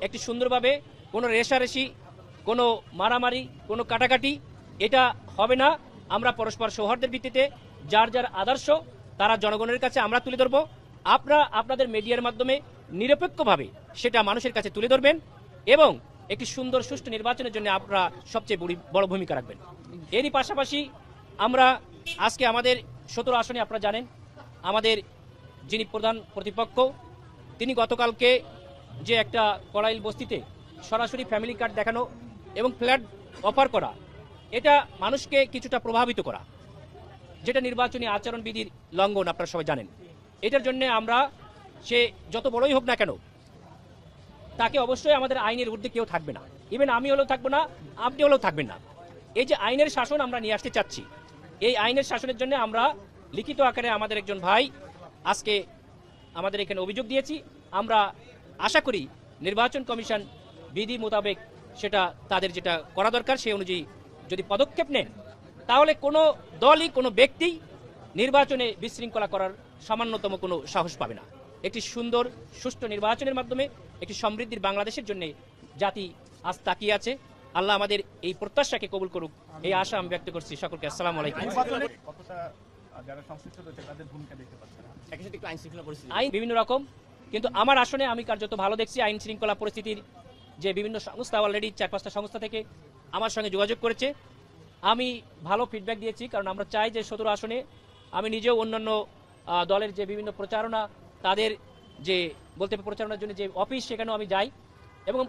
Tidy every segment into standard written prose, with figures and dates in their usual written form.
একটি সুন্দরভাবে কোনো রেষারেষি, কোনো মারামারি, কোনো কাটাকাটি এটা হবে না। আমরা পরস্পর সৌহার্দ্যের ভিত্তিতে যার যার আদর্শ তারা জনগণের কাছে আমরা তুলে ধরবো। আপনারা আপনাদের মিডিয়ার মাধ্যমে নিরপেক্ষভাবে সেটা মানুষের কাছে তুলে ধরবেন এবং একটি সুন্দর সুষ্ঠু নির্বাচনের জন্য আপনারা সবচেয়ে বড় ভূমিকা রাখবেন। এরই পাশাপাশি আমরা আজকে আমাদের 17 আসনে আপনারা জানেন আমাদের যিনি প্রধান প্রতিপক্ষ তিনি গতকালকে যে একটা কড়াইল বস্তিতে সরাসরি ফ্যামিলি কার্ড দেখানো এবং ফ্ল্যাট অফার করা, এটা মানুষকে কিছুটা প্রভাবিত করা, যেটা নির্বাচনী আচরণবিধির লঙ্ঘন আপনারা সবাই জানেন। এটার জন্য আমরা সে যত বড়ই হোক না কেন তাকে অবশ্যই আমাদের আইনের ঊর্ধ্বে কেউ থাকবে না। ইভেন আমি হলেও থাকবো না, আপনি হলেও থাকবেন না। এই যে আইনের শাসন আমরা নিয়ে আসতে চাচ্ছি, এই আইনের শাসনের জন্য আমরা লিখিত আকারে আমাদের একজন ভাই আজকে আমাদের এখানে অভিযোগ দিয়েছি। আমরা আশা করি নির্বাচন কমিশন বিধি মোতাবেক সেটা তাদের যেটা করা দরকার সেই অনুযায়ী যদি পদক্ষেপ নেন তাহলে কোনো দলই কোনো ব্যক্তি নির্বাচনে বিশৃঙ্খলা করার সামান্যতম কোনো সাহস পাবে না। একটি সুন্দর সুষ্ঠু নির্বাচনের মাধ্যমে একটি সমৃদ্ধির বাংলাদেশের জন্য জাতি আজ তাকিয়ে আছে। আল্লাহ আমাদের এই প্রত্যাশাকে কবুল করুক, এই আশা আমি ব্যক্ত করছি। সকলকে আসসালামু আলাইকুম। আইন বিভিন্ন রকম, কিন্তু আমার আসনে আমি কার্যত ভালো দেখছি। আইন শৃঙ্খলা পরিস্থিতির যে বিভিন্ন সংস্থা অলরেডি 4-5টা সংস্থা থেকে আমার সঙ্গে যোগাযোগ করেছে, আমি ভালো ফিডব্যাক দিয়েছি। কারণ আমরা চাই যে 17 আসনে আমি নিজেও অন্যান্য দলের যে বিভিন্ন প্রচারণা তাদের যে বলতে প্রচারণার জন্য যে অফিস সেখানেও আমি যাই এবং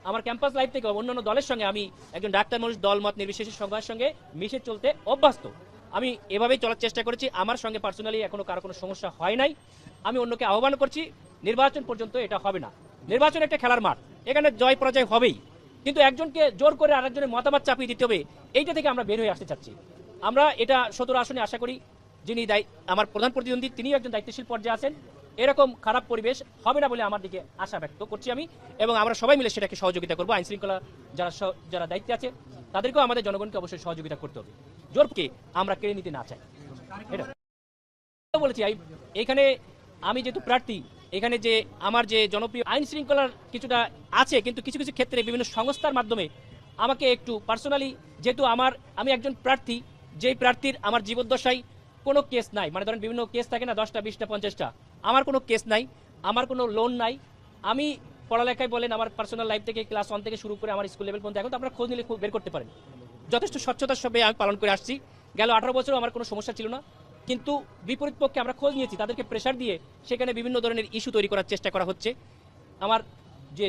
আমার ক্যাম্পাস লাইফ থেকে অন্যান্য দলের সঙ্গে আমি একজন ডাক্তার মানুষ দলমত নির্বিশেষে সবার সঙ্গে মিশে চলতে অভ্যস্ত। আমি এভাবেই চলার চেষ্টা করেছি। আমার সঙ্গে পার্সোনালি এখনো কারো কোনো সমস্যা হয় নাই। আমি অন্যকে আহ্বান করছি নির্বাচন পর্যন্ত এটা হবে না। নির্বাচন একটা খেলার মাঠ, এখানে জয় পরাজয় হবেই, কিন্তু একজনকে জোর করে আরেকজনের মতামত চাপিয়ে দিতে হবে, এইটা থেকে আমরা বের হয়ে আসতে চাচ্ছি। আমরা এটা 17 আসনে আশা করি যিনি আমার প্রধান প্রতিদ্বন্দ্বী তিনিও একজন দায়িত্বশীল পর্যায়ে আছেন। এরকম খারাপ পরিবেশ হবে না বলে আমার দিকে আশা ব্যক্ত করছি আমি, এবং আমরা সবাই মিলে সেটাকে সহযোগিতা করবো। আইন শৃঙ্খলা যারা দায়িত্বে আছে তাদেরকেও আমাদের জনগণকে অবশ্যই সহযোগিতা করতে হবে। জোরকে আমরা কেড়ে নিতে না চাই। এটা বলেছি এখানে আমি যেহেতু প্রার্থী, এখানে যে আমার যে জনপ্রিয় আইন শৃঙ্খলার কিছুটা আছে, কিন্তু কিছু কিছু ক্ষেত্রে বিভিন্ন সংস্থার মাধ্যমে আমাকে একটু পার্সোনালি, যেহেতু আমি একজন প্রার্থী, যেই প্রার্থীর আমার জীবদ্দশায় কোনো কেস নাই, মানে ধরেন বিভিন্ন কেস থাকে না 10টা 20টা 50টা, আমার কোনো কেস নাই, আমার কোনো লোন নাই। আমি পড়ালেখায় বলেন আমার পার্সোনাল লাইফ থেকে ক্লাস 1 থেকে শুরু করে আমার স্কুল লেভেল পর্যন্ত এখন তো আপনারা খোঁজ নিলে বের করতে পারেন। যথেষ্ট স্বচ্ছতার সঙ্গে আমি পালন করে আসছি। গেল 18 বছরও আমার কোনো সমস্যা ছিল না, কিন্তু বিপরীত পক্ষে আমরা খোঁজ নিয়েছি, তাদেরকে প্রেশার দিয়ে সেখানে বিভিন্ন ধরনের ইস্যু তৈরি করার চেষ্টা করা হচ্ছে। আমার যে